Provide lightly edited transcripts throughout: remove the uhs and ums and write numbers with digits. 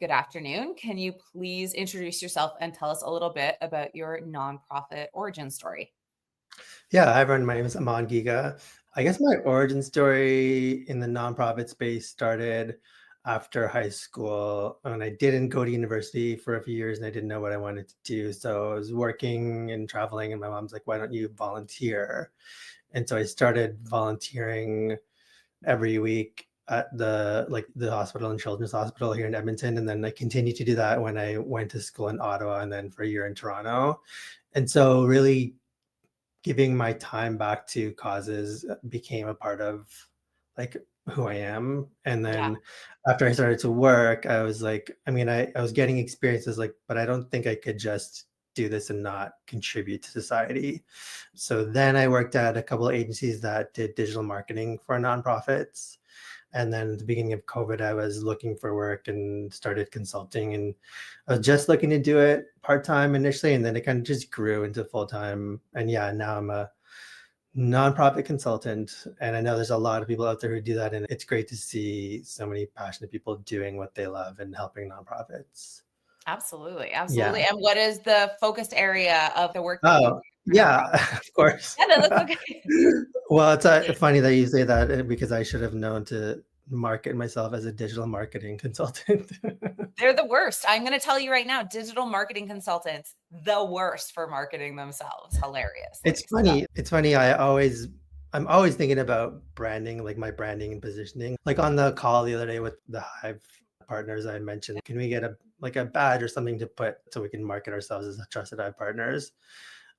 Good afternoon. Can you please introduce yourself and tell us a little bit about your nonprofit origin story? Yeah, hi everyone. My name is Amaan Giga. I guess my origin story in the nonprofit space started after high school when I didn't go to university for a few years and I didn't know what I wanted to do. So I was working and traveling, and my mom's like, "Why don't you volunteer?" And so I started volunteering every week at the hospital and children's hospital here in Edmonton. And then I continued to do that when I went to school in Ottawa and then for a year in Toronto. And so really giving my time back to causes became a part of like who I am. And Yeah. then after I started to work, I was like, I was getting experiences like, but I don't think I could just do this and not contribute to society. So then I worked at a couple of agencies that did digital marketing for nonprofits. And then at the beginning of COVID, I was looking for work and started consulting. And I was just looking to do it part-time initially, and then it kind of just grew into full-time. And yeah, now I'm a nonprofit consultant. And I know there's a lot of people out there who do that. And it's great to see so many passionate people doing what they love and helping nonprofits. Absolutely. Yeah. Absolutely. And what is the focused area of the work that you Oh, do for yeah, nonprofit? of course. Yeah, no, that's okay. Well, it's funny that you say that because I should have known to market myself as a digital marketing consultant. They're the worst. I'm going to tell you right now, digital marketing consultants, the worst for marketing themselves. It's Hilariously. So, funny it's funny, I'm always thinking about branding, like my branding and positioning. Like on the call the other day with the Hive partners, I mentioned, "Can we get a badge or something to put so we can market ourselves as a trusted Hive partners?"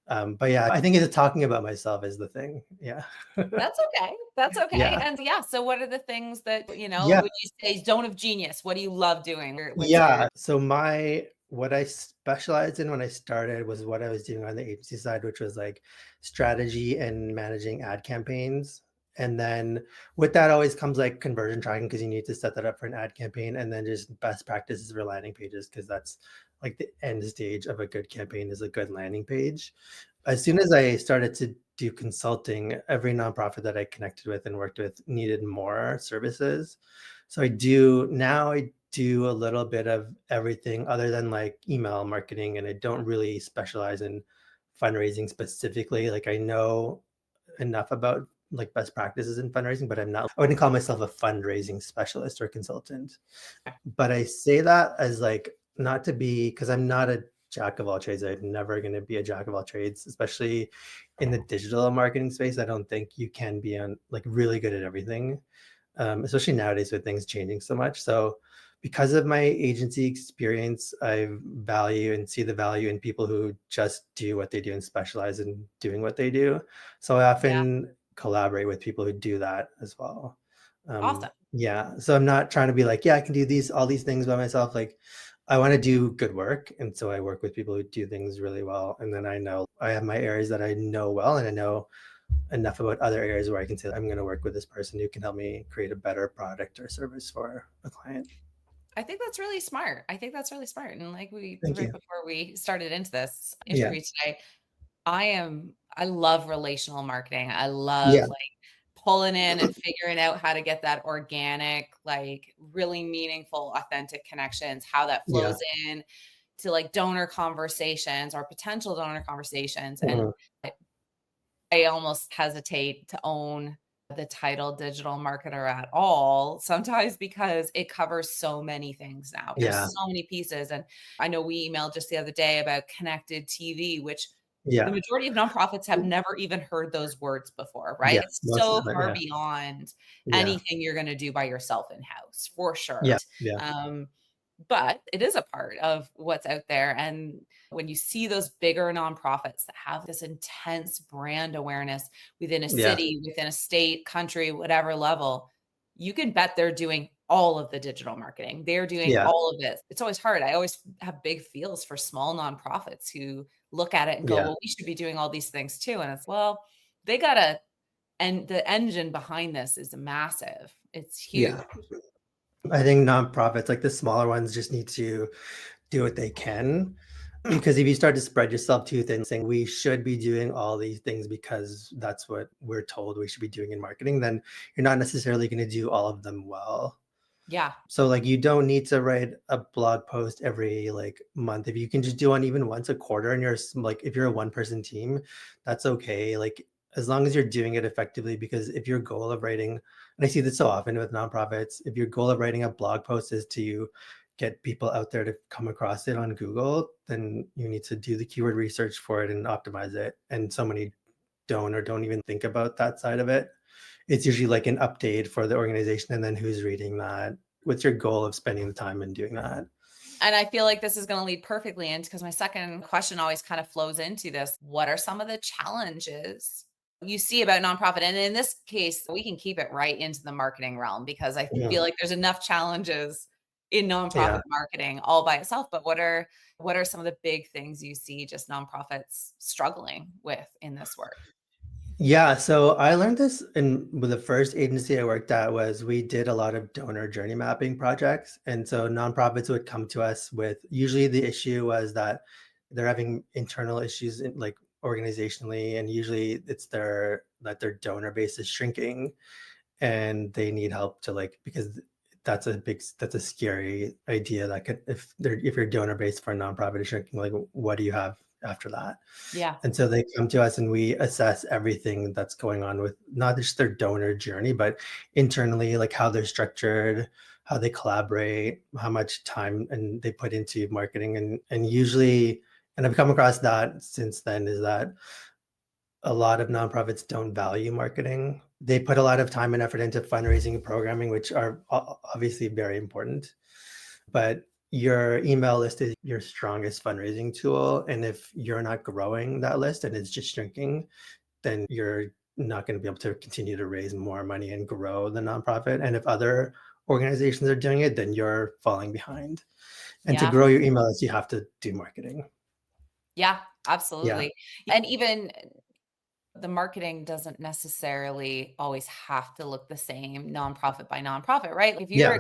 But yeah, I think it's talking about myself is the thing. Yeah. that's okay. That's okay. Yeah. And yeah, so what are the things that, Yeah. would you say zone of genius? What do you love doing? What's your Yeah. So what I specialized in when I started was what I was doing on the agency side, which was like strategy and managing ad campaigns. And then with that always comes like conversion tracking because you need to set that up for an ad campaign, and then just best practices for landing pages because that's like the end stage of a good campaign is a good landing page. As soon as I started to do consulting, every nonprofit that I connected with and worked with needed more services. So I do a little bit of everything other than like email marketing, and I don't really specialize in fundraising specifically. Like I know enough about like best practices in fundraising, but I wouldn't call myself a fundraising specialist or consultant. But I say that as like not to be because I'm not a jack of all trades. I'm never going to be a jack of all trades, especially in the digital marketing space. I don't think you can be on like really good at everything, especially nowadays with things changing so much. So, because of my agency experience, I value and see the value in people who just do what they do and specialize in doing what they do. So, I yeah, often collaborate with people who do that as well. awesome. Yeah. So, I'm not trying to be like, yeah, I can do all these things by myself. Like, I want to do good work. And so I work with people who do things really well. And then I know I have my areas that I know well, and I know enough about other areas where I can say I'm going to work with this person who can help me create a better product or service for a client. I think that's really smart. I think that's really smart. And like we Thank right you. before we started into this Yeah. interview today, I love relational marketing. I Yeah. love like pulling in and figuring out how to get that organic, like really meaningful, authentic connections, how that Yeah. flows in to like donor conversations or potential donor conversations. And Mhm. I I almost hesitate to own the title digital marketer at all, sometimes because it covers so many things now. There's Yeah. so many pieces. And I know we emailed just the other day about connected TV, which the Yeah. majority of nonprofits have never even heard those words before, right? Yeah. It's Most so of it. far Yeah. beyond Yeah. anything you're going to do by yourself in house, for Yeah. sure. Yeah. Um, but it is a part of what's out there. And when you see those bigger nonprofits that have this intense brand awareness within a Yeah. city, within a state, country, whatever level, you can bet they're doing all of the digital marketing. They're doing Yeah. all of it. It's always hard. I always have big feels for small nonprofits who look at it and go, Yeah. well, we should be doing all these things too. And it's, well, they got to, and the engine behind this is massive. It's huge. Yeah. I think nonprofits, like the smaller ones, just need to do what they can. Because if you start to spread yourself too thin, saying we should be doing all these things because that's what we're told we should be doing in marketing, then you're not necessarily going to do all of them well. Yeah. So like you don't need to write a blog post every like month. If you can just do one even once a quarter and like if you're a one person team, that's okay. Like as long as you're doing it effectively, because if your goal of writing, and I see this so often with nonprofits, if your goal of writing a blog post is to get people out there to come across it on Google, then you need to do the keyword research for it and optimize it. And so many don't or don't even think about that side of it. It's usually like an update for the organization and then who's reading that. What's your goal of spending the time and doing that? And I feel like this is going to lead perfectly into, because my second question always kind of flows into this. What are some of the challenges you see about nonprofit? And in this case, we can keep it right into the marketing realm, because I Mhm. feel like there's enough challenges in Yeah. nonprofit marketing all by itself. But what are some of the big things you see just nonprofits struggling with in this work? Yeah, so I learned this in with the first agency I worked at was we did a lot of donor journey mapping projects. And so nonprofits would come to us with usually the issue was that they're having internal issues in like organizationally, and usually it's their donor base is shrinking and they need help to like because that's a scary idea that could if your donor base for a nonprofit is shrinking, like what do you have after that? Yeah. And so they come to us and we assess everything that's going on with not just their donor journey, but internally, like how they're structured, how they collaborate, how much time and they put into marketing. And usually, and I've come across that since then, is that a lot of nonprofits don't value marketing. They put a lot of time and effort into fundraising and programming, which are obviously very important. But your email list is your strongest fundraising tool. And if you're not growing that list and it's just shrinking, then you're not going to be able to continue to raise more money and grow the nonprofit. And if other organizations are doing it, then you're falling behind. And to Yeah. grow your email list, you have to do marketing. Yeah, Yeah. absolutely. And even the marketing doesn't necessarily always have to look the same nonprofit by nonprofit, right? Yeah.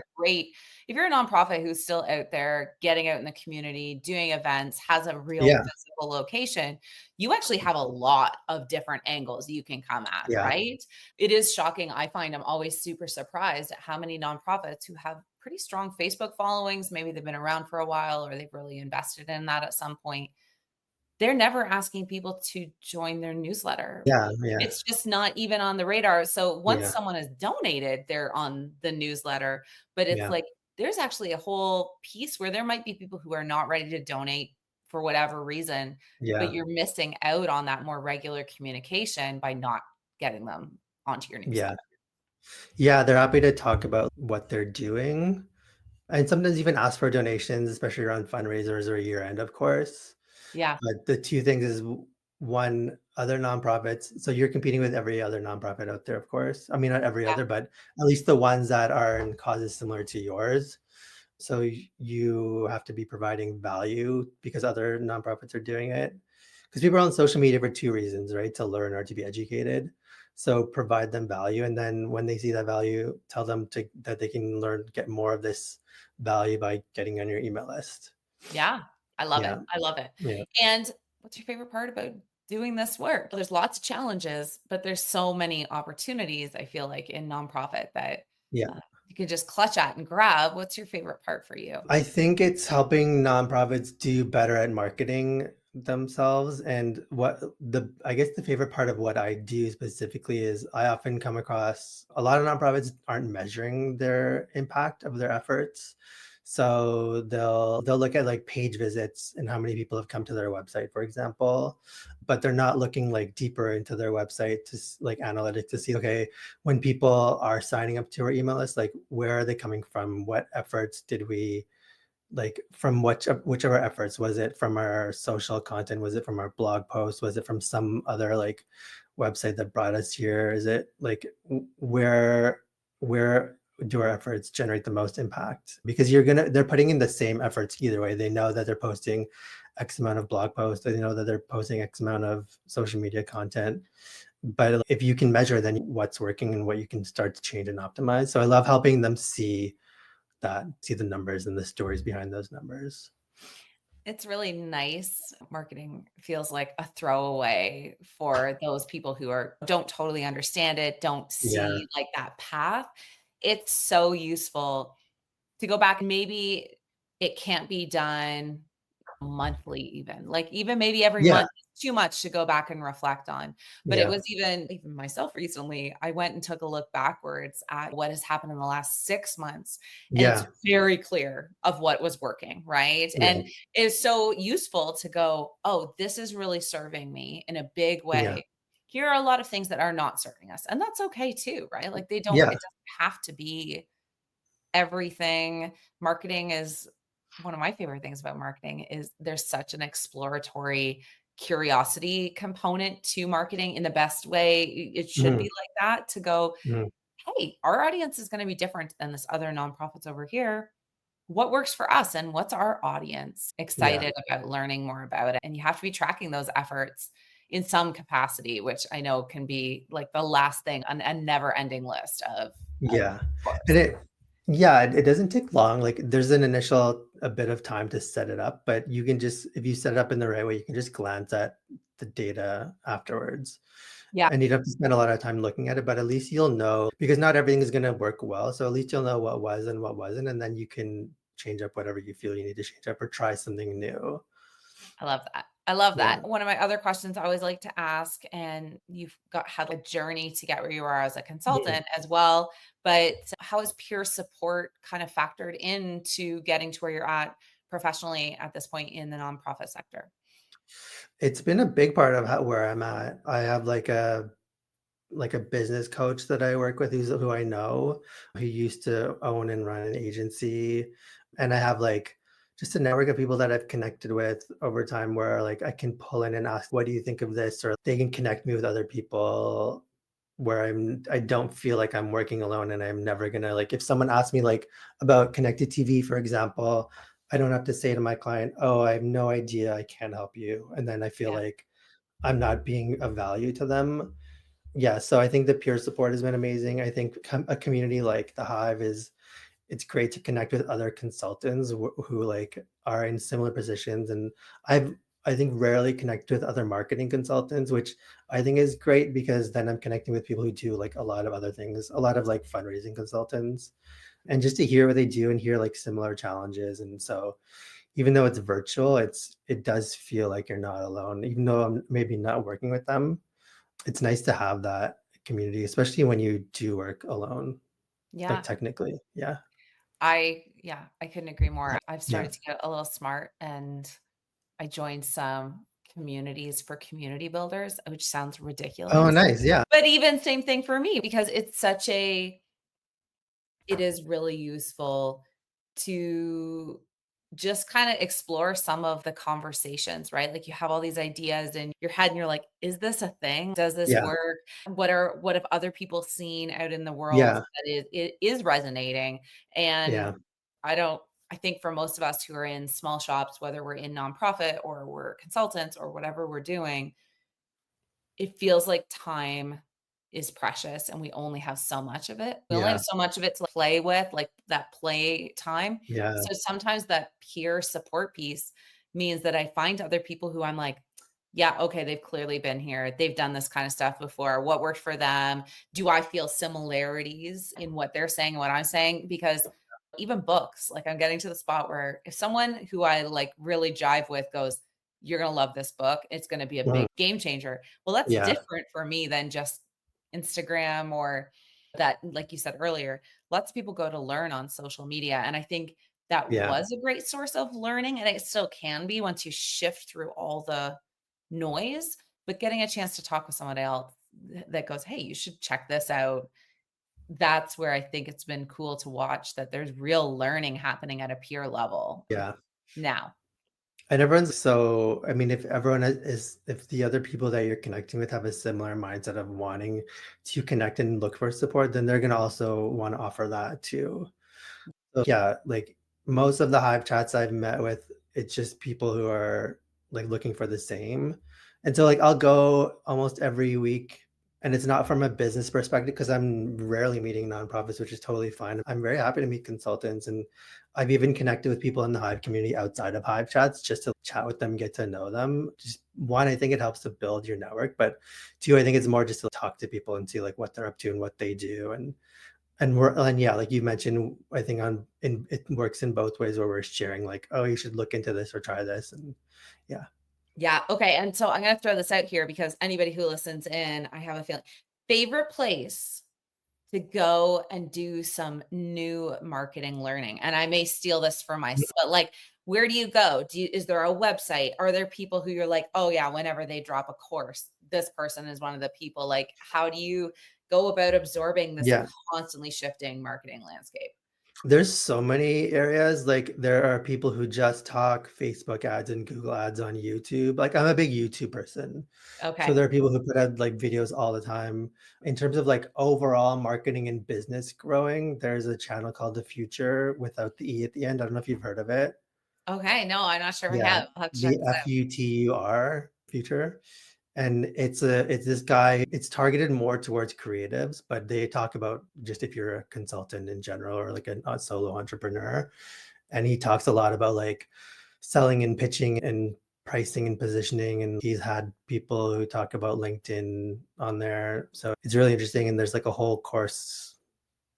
If you're a nonprofit who's still out there getting out in the community, doing events, has a real Yeah. physical location, you actually have a lot of different angles you can come at, Yeah. right? It is shocking. I find I'm always super surprised at how many nonprofits who have pretty strong Facebook followings, maybe they've been around for a while or they've really invested in that at some point, they're never asking people to join their newsletter. Yeah. Yeah. It's just not even on the radar. So once Yeah. someone has donated, they're on the newsletter, but it's Yeah. like there's actually a whole piece where there might be people who are not ready to donate for whatever reason, but Yeah. you're missing out on that more regular communication by not getting them onto your Yeah. newsletter. Yeah. They're happy to talk about what they're doing and sometimes even ask for donations, especially around fundraisers or year end, of course. Yeah. But the two things is one, other nonprofits. So you're competing with every other nonprofit out there, of course. I mean, not every Yeah. other, but at least the ones that are in causes similar to yours. So you have to be providing value because other nonprofits are doing it. Because people are on social media for two reasons, right? To learn or to be educated. So provide them value, and then when they see that value, tell them that they can learn, get more of this value by getting on your email list. Yeah. I love it. Yeah, I love it. yeah, And what's your favorite part about doing this work? There's lots of challenges, but there's so many opportunities, I feel like, in nonprofit that yeah. you can just clutch at and grab. What's your favorite part for you? I think it's helping nonprofits do better at marketing themselves. And what the I guess the favorite part of what I do specifically is I often come across a lot of nonprofits aren't measuring their impact of their efforts. So they'll look at like page visits and how many people have come to their website, for example, but they're not looking like deeper into their website to like analytics to see, okay, when people are signing up to our email list, like where are they coming from? What efforts did we like from which of our efforts? Was it from our social content? Was it from our blog post? Was it from some other like website that brought us here? Is it like where do our efforts generate the most impact? Because they're putting in the same efforts either way. They know that they're posting X amount of blog posts. They know that they're posting X amount of social media content. But if you can measure then what's working and what you can start to change and optimize. So I love helping them see the numbers and the stories behind those numbers. It's really nice. Marketing feels like a throwaway for those people who don't totally understand it, don't Yeah. see like that path. It's so useful. to go back, and maybe it can't be done monthly even, like, even maybe every Yeah. month is too much to go back and reflect on. But it Yeah. was even myself recently, I went and took a look backwards at what has happened in the last 6 months, and it's Yeah. very clear of what was working, right? And Right. it's so useful to go, "Oh, this is really serving me in a big Yeah. way. Here are a lot of things that are not serving us." And that's okay too, right? Like, Yeah. it doesn't have to be everything. Marketing is one of my favorite things about marketing is there's such an exploratory curiosity component to marketing in the best way. It should Mhm. be like that to go, Mhm. hey, our audience is going to be different than this other nonprofits over here. What works for us and what's our audience Yeah. excited about learning more about it? And you have to be tracking those efforts in some capacity, which I know can be like the last thing on a never ending list of Yeah. And course. it doesn't take long. Like there's an initial a bit of time to set it up, but you can just if you set it up in the right way, you can just glance at the data afterwards. Yeah, And you don't have to spend a lot of time looking at it, but at least you'll know because not everything is going to work well. So at least you'll know what was and what wasn't, and then you can change up whatever you feel you need to change up or try something new. I love that. I love Yeah. that. One of my other questions I always like to ask, and you've got had a journey to get where you are as a Mhm. consultant as well, but how has peer support kind of factored into getting to where you're at professionally at this point in the nonprofit sector? It's been a big part of where I'm at. I have like a business coach that I work with who I know, who used to own and run an agency. And I have like just a network of people that I've connected with over time where like I can pull in and ask, what do you think of this? Or they can connect me with other people where I don't feel like I'm working alone and I'm never gonna like if someone asks me like about connected TV, for example, I don't have to say to my client, oh, I have no idea, I can't help you. And then I feel Yeah. like I'm not being of value to them. Yeah, so I think the peer support has been amazing. I think a community like the Hive is it's great to connect with other consultants who like are in similar positions, and I've I think rarely connect with other marketing consultants, which I think is great because then I'm connecting with people who do like a lot of other things, a lot of like fundraising consultants, and just to hear what they do and hear like similar challenges. And so even though it's virtual, it does feel like you're not alone, even though I'm maybe not working with them. It's nice to have that community, especially when you do work alone, like, Yeah. technically. Yeah. I couldn't agree more. I've Yeah. started to get a little smart, and I joined some communities for community builders, which sounds Oh, ridiculous. nice. Yeah. But even same thing for me because it is really useful to just kind of explore some of the conversations, right? Like you have all these ideas in your head and you're like, is this a thing? Does this Yeah. work? What have other people seen out in the world Yeah. that it is resonating? And Yeah. I don't I think for most of us who are in small shops, whether we're in nonprofit or we're consultants or whatever we're doing, it feels like time is precious and we only have so much of it. We only have Yeah. so much of it to play with, like that play time. Yeah. So sometimes that peer support piece means that I find other people who I'm like, yeah, okay, they've clearly been here. They've done this kind of stuff before. What worked for them? Do I feel similarities in what they're saying and what I'm saying? Because even books, like I'm getting to the spot where if someone who I like really jive with goes, you're going to love this book, it's going to be a Mhm. big game changer. Well, that's Yeah. different for me than just Instagram or that, like you said earlier, lots of people go to learn on social media. And I think that Yeah. was a great source of learning. And it still can be once you shift through all the noise. But getting a chance to talk with someone else that goes, hey, you should check this out. That's where I think it's been cool to watch that there's real learning happening at a peer level Yeah. now. And everyone's so I mean, if everyone is if the other people that you're connecting with have a similar mindset of wanting to connect and look for support, then they're gonna also wanna offer that too. So, yeah, like, most of the Hive chats I've met with, it's just people who are, like, looking for the same, and so, like, I'll go almost every week, and it's not from a business perspective because 'cause I'm rarely meeting nonprofits, which is totally fine. I'm very happy to meet consultants, and I've even connected with people in the Hive community outside of Hive chats just to chat with them, get to know them. Just 1, I think it helps to build your network, but 2, I think it's more just to talk to people and see, like, what they're up to and what they do, and And yeah, like you mentioned, I think it works in both ways where we're sharing like, oh, you should look into this or try this. And yeah. Yeah. Okay. And so I'm going to throw this out here because anybody who listens in, I have a feeling. Favorite place to go and do some new marketing learning. And I may steal this for myself, but like, where do you go? Is there a website? Are there people who you're like, oh yeah, whenever they drop a course, this person is one of the people? Like, how do you go about absorbing this Yeah. constantly shifting marketing landscape? There's so many areas. Like there are people who just talk Facebook ads and Google ads on YouTube. Like I'm a big YouTube person. So Okay. there are people who put out like videos all the time. In terms of like overall marketing and business growing, there's a channel called The Future without the E at the end. I don't know if you've heard of it. Okay. No, I'm not sure if I Yeah. have. I'll have to check The this out. FUTUR, Future. And it's this guy, it's targeted more towards creatives, but they talk about just if you're a consultant in general or like a solo entrepreneur. And he talks a lot about like selling and pitching and pricing and positioning. And he's had people who talk about LinkedIn on there. So it's really interesting. And there's like a whole course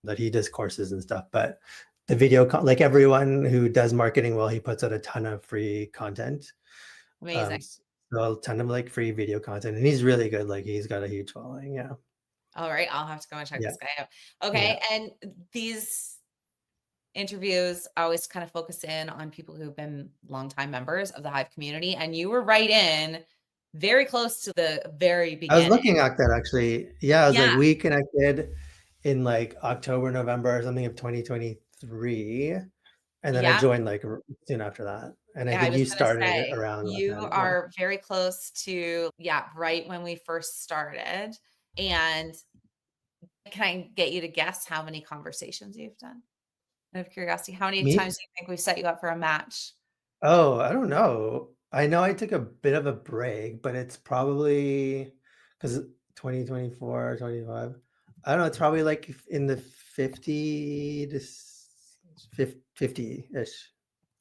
that he does courses and stuff. But the like everyone who does marketing well, he puts out a ton of free content. Amazing. So a ton of like free video content, and he's really good. Like he's got a huge following. Yeah. All right. I'll have to go and check Yeah. this guy out. Yeah. Okay. And these interviews always kind of focus in on people who've been longtime members of the Hive community. And you were right in very close to the very I was beginning. looking at that actually. Yeah, I was like, Yeah. we connected in like October, November or something of 2023. And then I Yeah. joined like soon after that. And I I think was you going to started say, around that you time. Yeah. are very close to, yeah, right when we first started. And can I get you to guess how many conversations you've done? Out of curiosity, how many Me? times do you think we've set you up for a match? Oh, I don't know. I know I took a bit of a break, but it's probably because 2024, 25. I don't know. It's probably like in the 50 to 50-ish.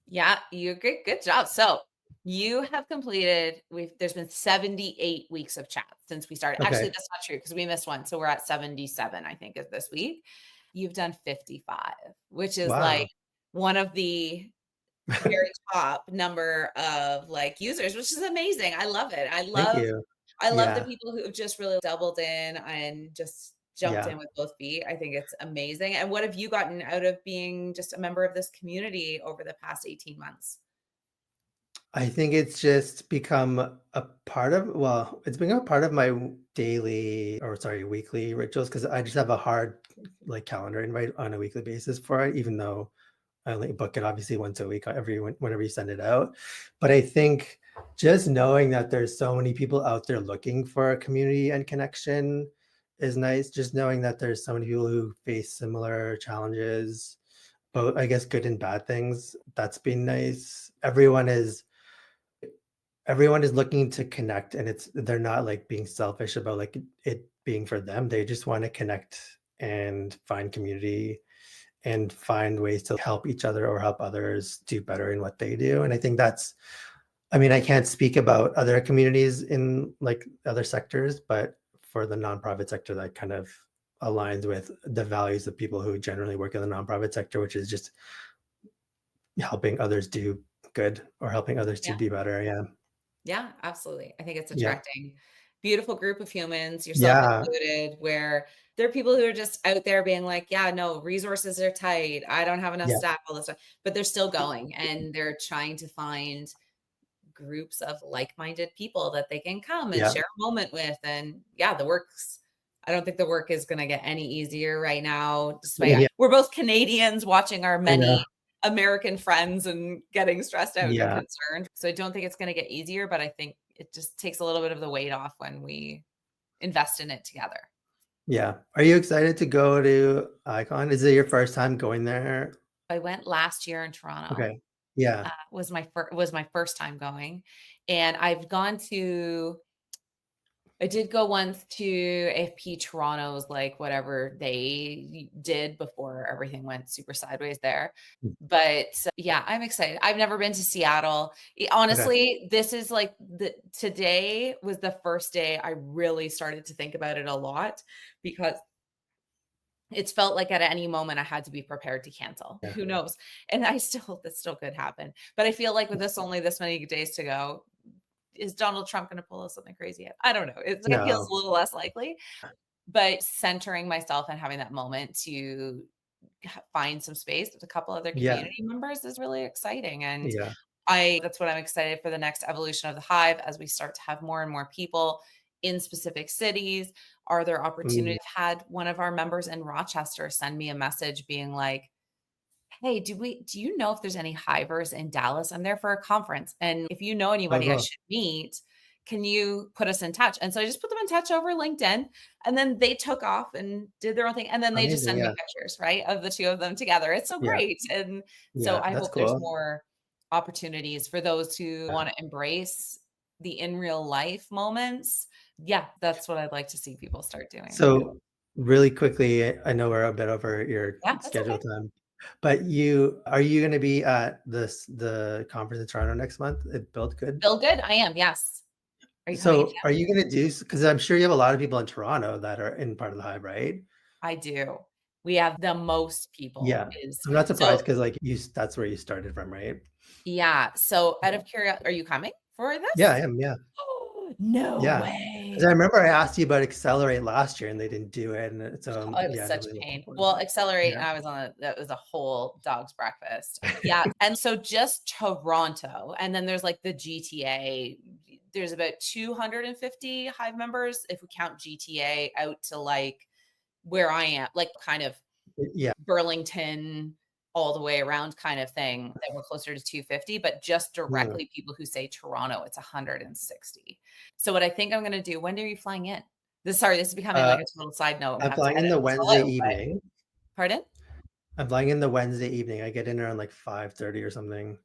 Yeah, you good job. So you have completed, there's been 78 weeks of chat since we started. Actually, Okay. that's not true because we missed one. So we're at 77, I think, is this week. You've done 55, which is like Wow. one of the very top number of like users, which is amazing. I love it. Thank you. I love the Yeah. people who have just really doubled in and just jumped Yeah. in with both feet. I think it's amazing. And what have you gotten out of being just a member of this community over the past 18 months? I think it's just become a part of, well, it's become a part of my daily or sorry, weekly rituals because I just have a hard like calendar invite on a weekly basis for it, even though I only book it obviously once a week, whenever you send it out. But I think just knowing that there's so many people out there looking for a community and connection is nice. Just knowing that there's so many people who face similar challenges, both I guess good and bad things. That's been nice. Everyone is looking to connect, and they're not like being selfish about like it being for them. They just want to connect and find community and find ways to help each other or help others do better in what they do. And I think I mean, I can't speak about other communities in like other sectors, but for the nonprofit sector, that kind of aligns with the values of people who generally work in the nonprofit sector, which is just helping others do good or helping others to Yeah. be better. Yeah. Yeah, absolutely. I think it's Yeah. attracting beautiful group of humans, yourself Yeah. included, where there are people who are just out there being like, yeah, no, resources are tight. I don't have enough Yeah. staff, all this stuff, but they're still going and they're trying to find groups of like-minded people that they can come and Yeah. share a moment with. And yeah, I don't think the work is going to get any easier right now. Despite Yeah. we're both Canadians watching our I know. many American friends and getting stressed out and Yeah. concerned. So I don't think it's going to get easier, but I think it just takes a little bit of the weight off when we invest in it together. Yeah. Are you excited to go to Icon? Is it your first time going there? I went last year in Toronto. Okay. Yeah. Was my first time going, and I've gone to I did go once to AFP Toronto's, like, whatever they did before everything went super sideways there. Mm. But yeah, I'm excited. I've never been to Seattle. Okay. Honestly, this is like today was the first day I really started to think about it a lot because it's felt like at any moment I had to be prepared to cancel. Yeah. Who knows? And I still that still could happen. But I feel like with this only this many days to go, is Donald Trump going to pull us something crazy yet? I don't know. It feels No. a little less likely, but centering myself and having that moment to find some space with a couple other Yeah. community members is really exciting. And Yeah. I that's what I'm excited for the next evolution of the Hive as we start to have more and more people in specific cities. Are there Mm. opportunities? Had one of our members in Rochester send me a message being like, "Hey, do you know if there's any Hivers in Dallas? I'm there for a conference. And if you know Oh, anybody I cool. should meet, can you put us in touch?" And so I just put them in touch over LinkedIn, and then they took off and did their own thing. And then they just Amazing. send me Yeah. pictures, right, of the two of them together. It's so Yeah. great. And so Yeah. I That's hope there's cool. more opportunities for those who Yeah. want to embrace the in real life moments. Yeah, that's what I'd like to see people start doing. So really quickly, I know we're a bit over your Yeah, that's schedule okay. time, but you going to be at the conference in Toronto next month at Build Good? Feel good? I am. Yes. Are you coming in? So are you going to do, because I'm sure you have a lot of people in Toronto that are in part of the Hive, right? I do. We have the most people Yeah. is I'm not surprised so because like that's where you started from, right? yeah, so out Yeah. of curiosity, are you coming for Yeah, I this? am. Yeah. No Yeah. Because I way. remember I asked you about Accelerate last year and they didn't do it. And so Oh, it was yeah, I'm such really a looking pain. forward Well, to Accelerate it. and I was on a that was a whole dog's breakfast. Yeah, and so just Toronto, and then there's, like, the GTA. There's about 250 Hive members if we count GTA out to, like, where I am, like, kind of Yeah. Burlington all the way around kind of thing that we're closer to 250, but just Mm. directly people who say Toronto, it's 160. So what I think I'm gonna do, when are you flying in? This is becoming Uh, like a total side note. I I'm have to flying in edit the this all Wednesday out, but evening. pardon? I'm flying in the Wednesday evening. I get in around like 5:30 or something.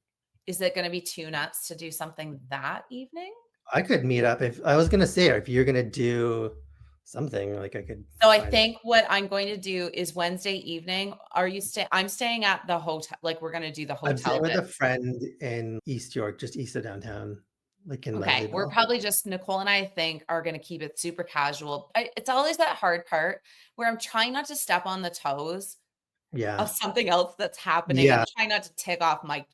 Is it gonna be too nuts to do something that evening? I could meet up if I was gonna say if you're gonna do something, like I could So I find it. think what I'm going to do is Wednesday evening, I'm staying at the hotel, like, we're gonna do the I'm hotel staying with bit. a friend in East York, just east of downtown, like in Okay, we're Leslieville. probably just Nicole and I think are gonna keep it super casual. It's always that hard part where I'm trying not to step on the toes of Yeah. something else that's happening and Yeah. trying not to tick off my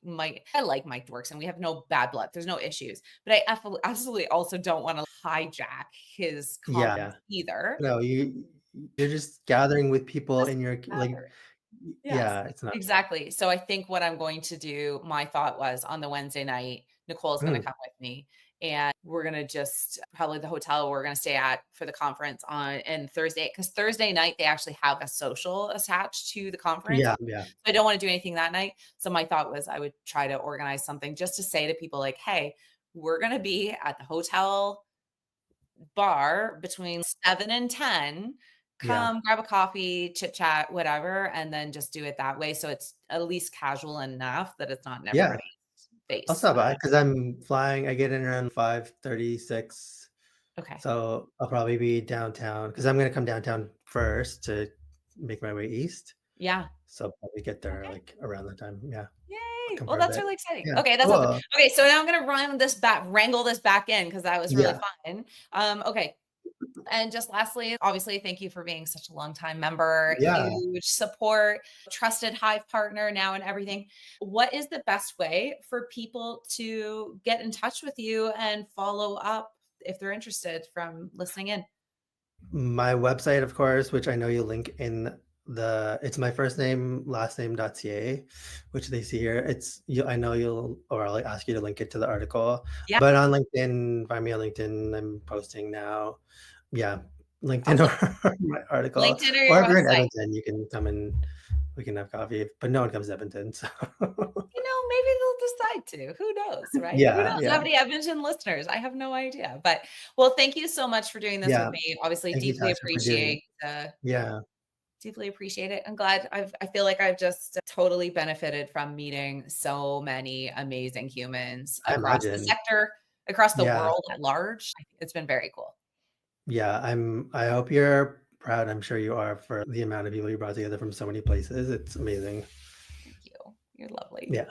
I like Mike Dworks and we have no bad blood. There's no issues. But I absolutely also don't wanna hijack his Yeah. conference Yeah. either. No, you're just gathering with people Just in your like gather. Yes, yeah, it's not exactly. So I think what I'm going to do, my thought was on the Wednesday night, Nicole's going to mm, come with me and we're going to just probably the hotel we're going to stay at for the conference on and Thursday, because Thursday night they actually have a social attached to the conference. yeah, So yeah, I don't want to do anything that night. So my thought was I would try to organize something just to say to people like, hey, we're going to be at the hotel bar between 7 and 10. yeah. Come grab a coffee, chit chat, whatever, and then just do it that way, so it's at least casual enough that it's not in Yeah. everybody's I'll face. stop by because I'm flying. I get in around 5:36, Okay. so I'll probably be downtown because I'm gonna come downtown first to make my way east. Yeah. So I'll probably get there, Okay. like, around that time. Yeah, I'll Yay. come Well, for a that's bit. really exciting. Yeah, Okay, that sounds good. cool. Okay, so now I'm gonna wrangle this back in because that was really Yeah, fun. Okay, and just lastly, obviously, thank you for being such a longtime member, yeah. huge support, trusted Hive partner now and everything. What is the best way for people to get in touch with you and follow up if they're interested from listening in? My website, of course, which I know you'll link in it's my first name, last name.ca, which they see here. I know you'll, or I'll ask you to link it to the article. Yeah, But on LinkedIn, find me on LinkedIn. I'm posting now. Yeah, LinkedIn awesome. or my article. LinkedIn or Or your if you're in website. Edmonton, you can come and we can have coffee. But no one comes to Edmonton. So Maybe they'll decide to. Who knows, right? Who yeah, knows? How yeah, many Edmonton listeners? I have no idea. But well, thank you so much for doing this with yeah. me. Obviously, Thank you, Tasha, for doing it. Yeah, deeply appreciate it. I'm glad I feel like I've just totally benefited from meeting so many amazing humans I across the imagine. sector, across the Yeah. world at large. I think it's been very cool. Yeah, I hope you're proud, I'm sure you are, for the amount of people you brought together from so many places, it's amazing. Thank you. You're lovely. Yeah.